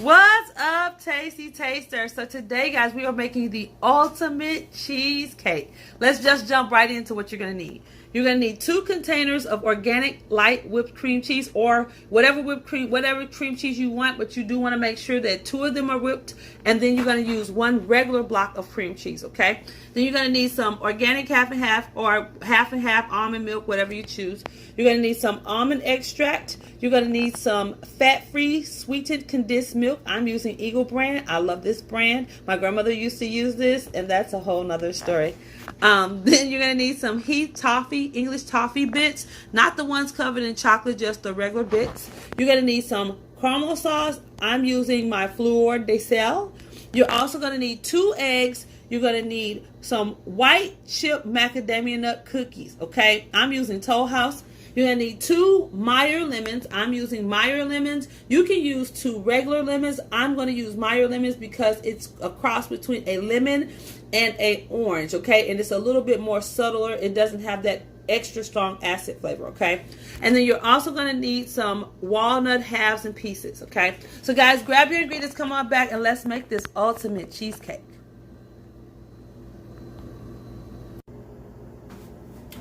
What's up, Tey-stee Teysters? So today, guys, we are making the ultimate cheesecake. Let's just jump right into what you're going to need. You're going to need 2 containers of organic light whipped cream cheese, or whatever cream cheese you want, but you do want to make sure that 2 of them are whipped, and then you're going to use 1 regular block of cream cheese, okay? Then you're going to need some organic half and half, or half and half almond milk, whatever you choose. You're going to need some almond extract. You're going to need some fat-free sweetened condensed milk. I'm using Eagle brand. I love this brand. My grandmother used to use this, and that's a whole nother story. Then you're going to need some Heath Toffe, English Toffee Bits. Not the ones covered in chocolate, just the regular bits. You're going to need some caramel sauce. I'm using my Fleur de Sel. You're also going to need 2 eggs. You're going to need some white chip macadamia nut cookies, okay? I'm using Toll House. You're going to need 2 Meyer Lemons. I'm using Meyer Lemons. You can use 2 regular lemons. I'm going to use Meyer Lemons because it's a cross between a lemon and an orange, okay? And it's a little bit more subtler. It doesn't have that extra strong acid flavor, okay? And then you're also going to need some walnut halves and pieces, okay? So, guys, grab your ingredients, come on back, and let's make this ultimate cheesecake.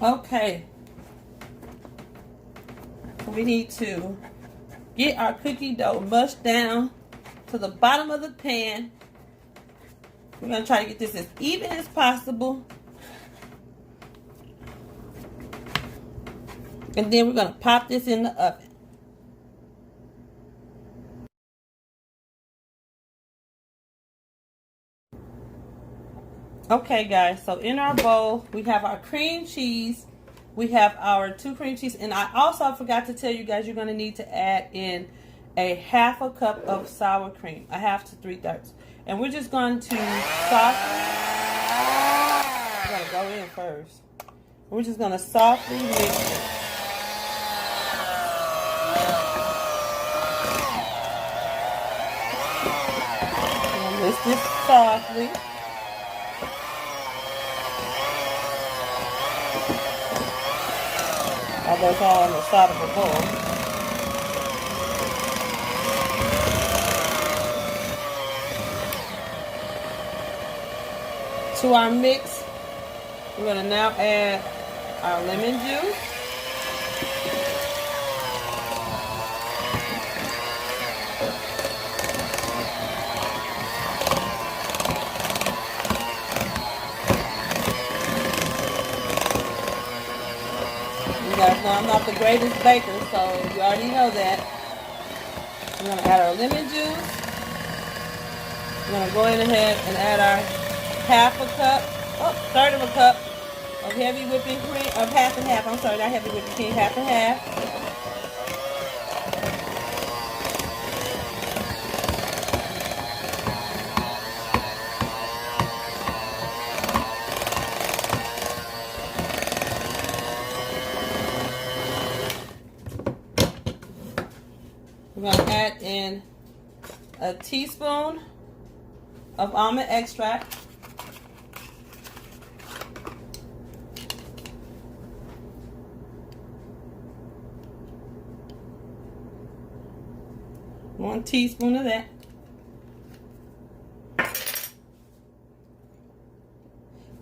Okay. We need to get our cookie dough mushed down to the bottom of the pan. We're going to try to get this as even as possible. And then we're going to pop this in the oven. Okay, guys, so in our bowl, we have our cream cheese. We have our 2 cream cheese, and I also forgot to tell you guys, you're going to need to add in a half a cup of sour cream, a half to 3/3. And we're just going to softly, we're going to go in first. We're just going to softly mix it. Mix this softly. Although it's all on the side of the bowl. To our mix, we're going to now add our lemon juice. You guys know I'm not the greatest baker, so you already know that. We're going to add our lemon juice. We're going to go in ahead and add our half a cup, 1/3 of a cup of heavy whipping cream, of half and half. I'm sorry, not heavy whipping cream, half and half. We're going to add in a teaspoon of almond extract. One teaspoon of that.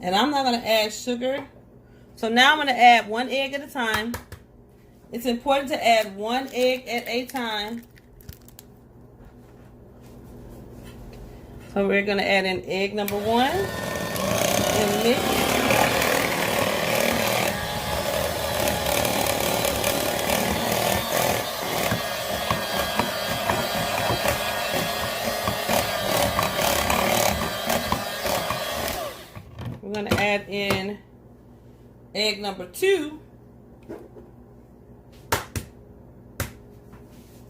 And I'm not going to add sugar. So now I'm going to add 1 egg at a time. It's important to add 1 egg at a time. So we're going to add in egg number 1 and mix. We're going to add in egg number 2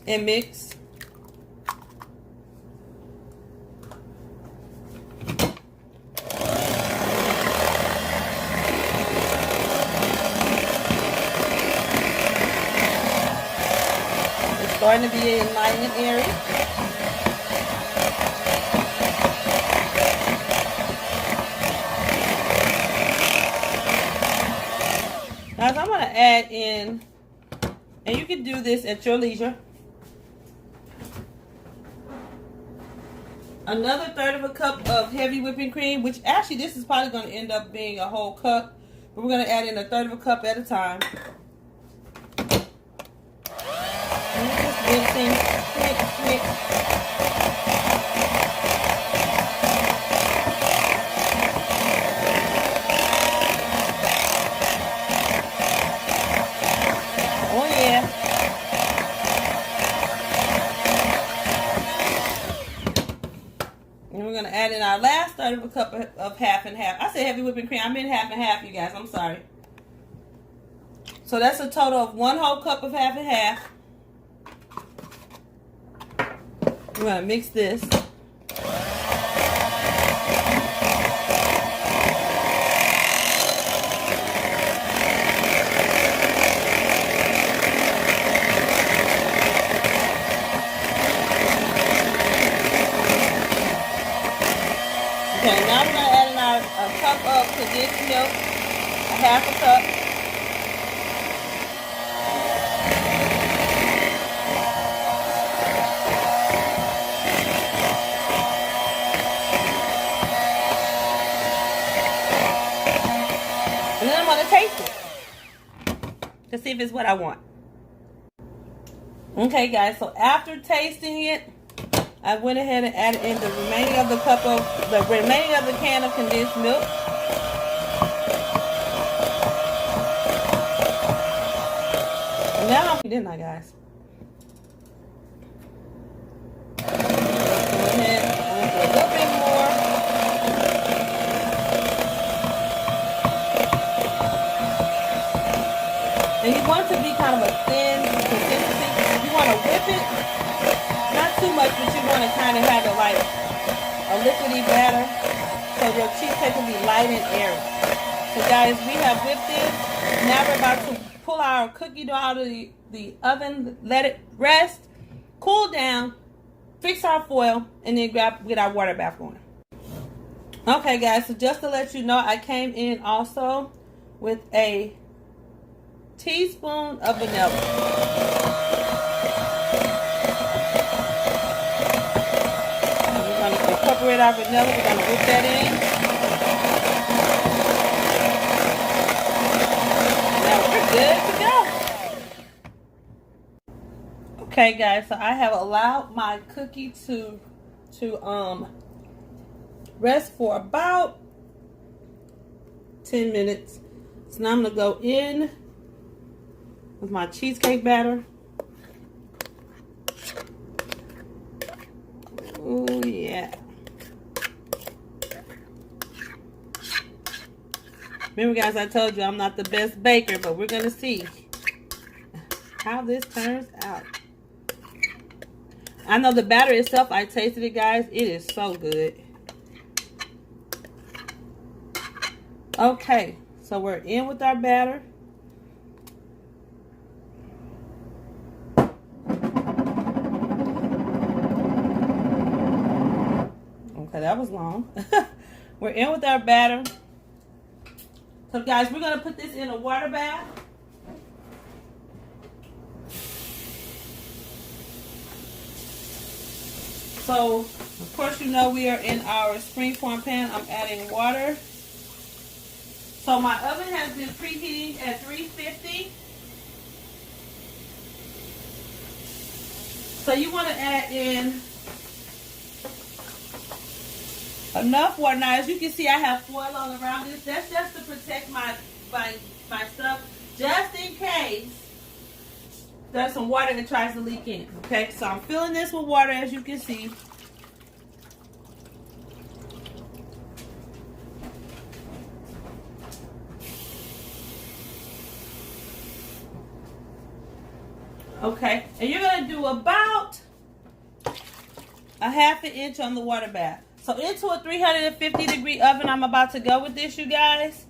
and mix. It's starting to be light and airy. Now I'm going to add in, and you can do this at your leisure, another third of a cup of heavy whipping cream, which actually this is probably going to end up being a whole cup, but we're going to add in a third of a cup at a time. And just mixing, mix. Oh yeah. And we're going to add in our last third of a cup of half and half. I said heavy whipping cream. I meant half and half, you guys. I'm sorry. So that's a total of 1 whole cup of half and half. We're going to mix this. Okay, now we're going to add in a cup of condensed milk, a half a cup. And then I'm going to taste it to see if it's what I want. Okay, guys, so after tasting it, I went ahead and added in the remaining of the can of condensed milk. And now didn't I, guys? Go ahead, a little bit more. And you want it to be kind of a thin consistency. You want to whip it. Not too much, but you want to kind of have it like a liquidy batter so your cheesecake will be light and airy. So guys, we have whipped this. Now we're about to pull our cookie dough out of the oven, let it rest, cool down, fix our foil, and then get our water bath going. Okay guys, so just to let you know, I came in also with a teaspoon of vanilla. Incorporate our vanilla. We're going to whip that in. Now we're good to go. Okay, guys. So I have allowed my cookie to rest for about 10 minutes. So now I'm going to go in with my cheesecake batter. Oh yeah. Remember guys, I told you I'm not the best baker, but we're going to see how this turns out. I know the batter itself, I tasted it guys, it is so good. Okay, so we're in with our batter. Okay, that was long. We're in with our batter. So guys, we're going to put this in a water bath. So, of course, you know we are in our springform pan. I'm adding water. So my oven has been preheating at 350. So you want to add in enough water. Now, as you can see, I have foil all around this. That's just to protect my stuff, just in case there's some water that tries to leak in. Okay, so I'm filling this with water, as you can see. Okay, and you're going to do about a ½ inch on the water bath. So into a 350 degree oven, I'm about to go with this, you guys.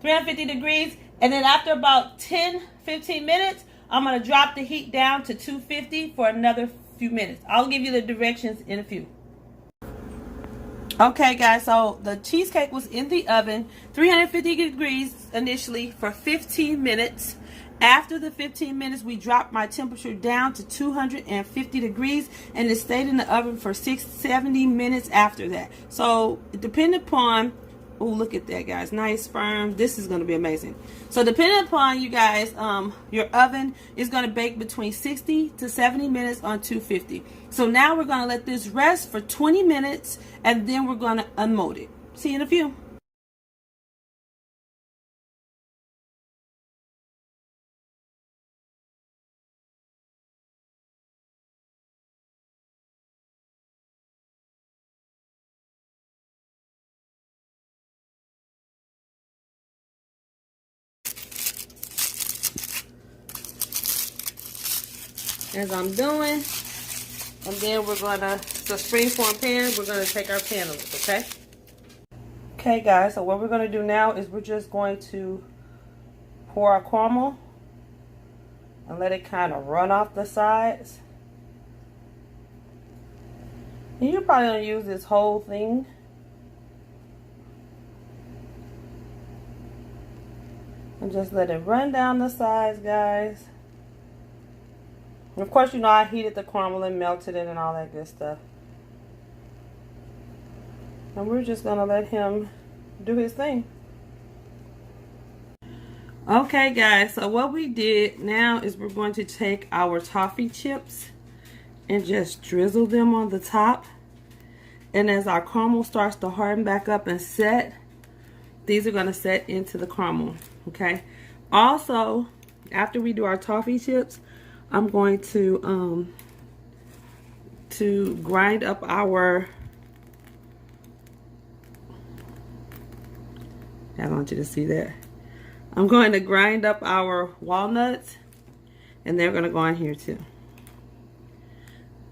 350 degrees. And then after about 10-15 minutes, I'm going to drop the heat down to 250 for another few minutes. I'll give you the directions in a few. Okay, guys, so the cheesecake was in the oven, 350 degrees initially for 15 minutes. After the 15 minutes, we dropped my temperature down to 250 degrees, and it stayed in the oven for 70 minutes after that. So depending upon, oh, look at that, guys, nice firm. This is going to be amazing. So depending upon you guys, your oven is going to bake between 60 to 70 minutes on 250. So now we're going to let this rest for 20 minutes, and then we're going to unmold it. See you in a few. As I'm doing, and then we're gonna, the springform pan, we're gonna take our panels, okay? Okay guys, so what we're gonna do now is we're just going to pour our caramel and let it kind of run off the sides. And you're probably gonna use this whole thing. And just let it run down the sides, guys. And of course, you know, I heated the caramel and melted it and all that good stuff. And we're just gonna let him do his thing. Okay guys, so what we did now is we're going to take our toffee chips and just drizzle them on the top. And as our caramel starts to harden back up and set, these are going to set into the caramel, okay? Also, after we do our toffee chips, I'm going to grind up our, I want you to see that. I'm going to grind up our walnuts, and they're going to go in here too.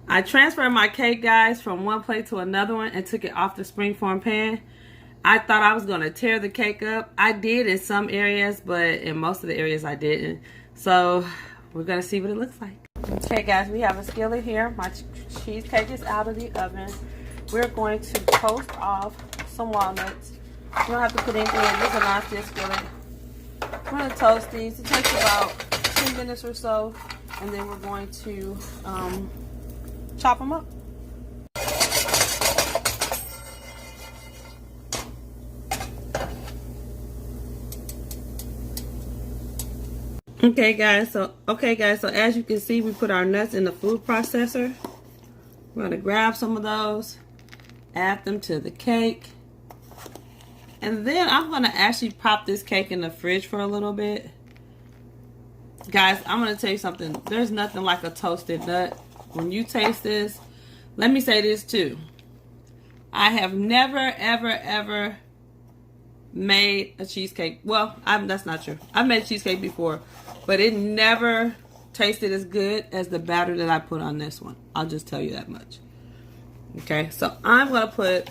I transferred my cake, guys, from one plate to another one and took it off the springform pan. I thought I was going to tear the cake up. I did in some areas, but in most of the areas I didn't. So we're going to see what it looks like. Okay, guys, we have a skillet here. My cheesecake is out of the oven. We're going to toast off some walnuts. You don't have to put anything in. This is a non-stick skillet. We're going to toast these. It takes about 10 minutes or so, and then we're going to chop them up. Okay guys, so as you can see, we put our nuts in the food processor. We're going to grab some of those, add them to the cake. And then I'm going to actually pop this cake in the fridge for a little bit. Guys, I'm going to tell you something. There's nothing like a toasted nut. When you taste this, let me say this too. I have never, ever, ever made a cheesecake. Well, that's not true. I've made cheesecake before, but it never tasted as good as the batter that I put on this one. I'll just tell you that much. Okay, so I'm going to put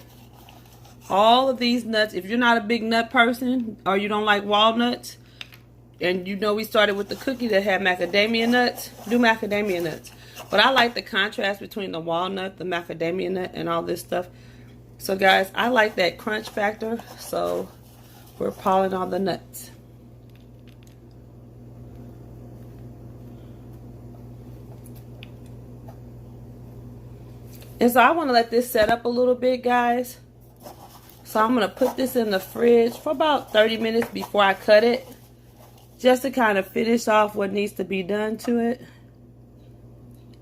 all of these nuts. If you're not a big nut person or you don't like walnuts, and you know we started with the cookie that had macadamia nuts, do macadamia nuts. But I like the contrast between the walnut, the macadamia nut, and all this stuff. So guys, I like that crunch factor, so we're piling on the nuts. And so I want to let this set up a little bit, guys. So I'm going to put this in the fridge for about 30 minutes before I cut it, just to kind of finish off what needs to be done to it.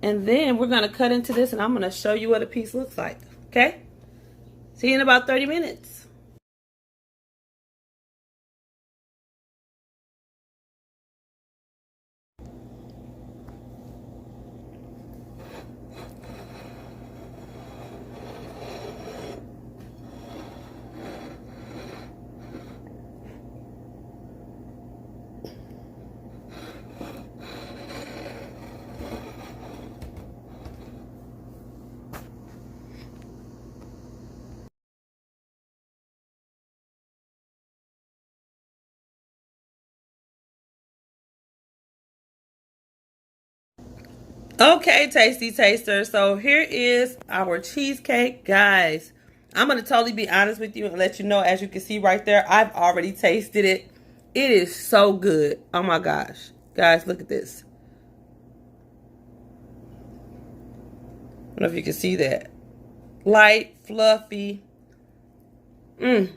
And then we're going to cut into this, and I'm going to show you what a piece looks like. Okay? See you in about 30 minutes. Okay, Tey-stee Tasters. So here is our cheesecake, guys. I'm going to totally be honest with you and let you know, as you can see right there, I've already tasted it. It is so good. Oh my gosh. Guys, look at this. I don't know if you can see that. Light, fluffy. Alright,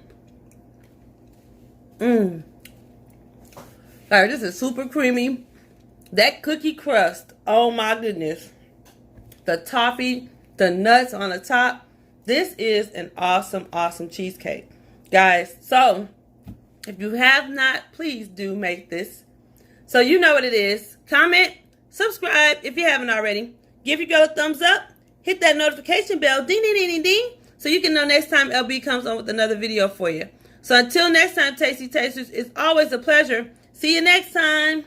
this is super creamy. That cookie crust, oh my goodness. The toffee, the nuts on the top. This is an awesome, awesome cheesecake. Guys, so if you have not, please do make this. So you know what it is. Comment, subscribe if you haven't already. Give your girl a thumbs up. Hit that notification bell, ding, ding, ding, ding, ding, so you can know next time LB comes on with another video for you. So until next time, Tey-stee Tasters, it's always a pleasure. See you next time.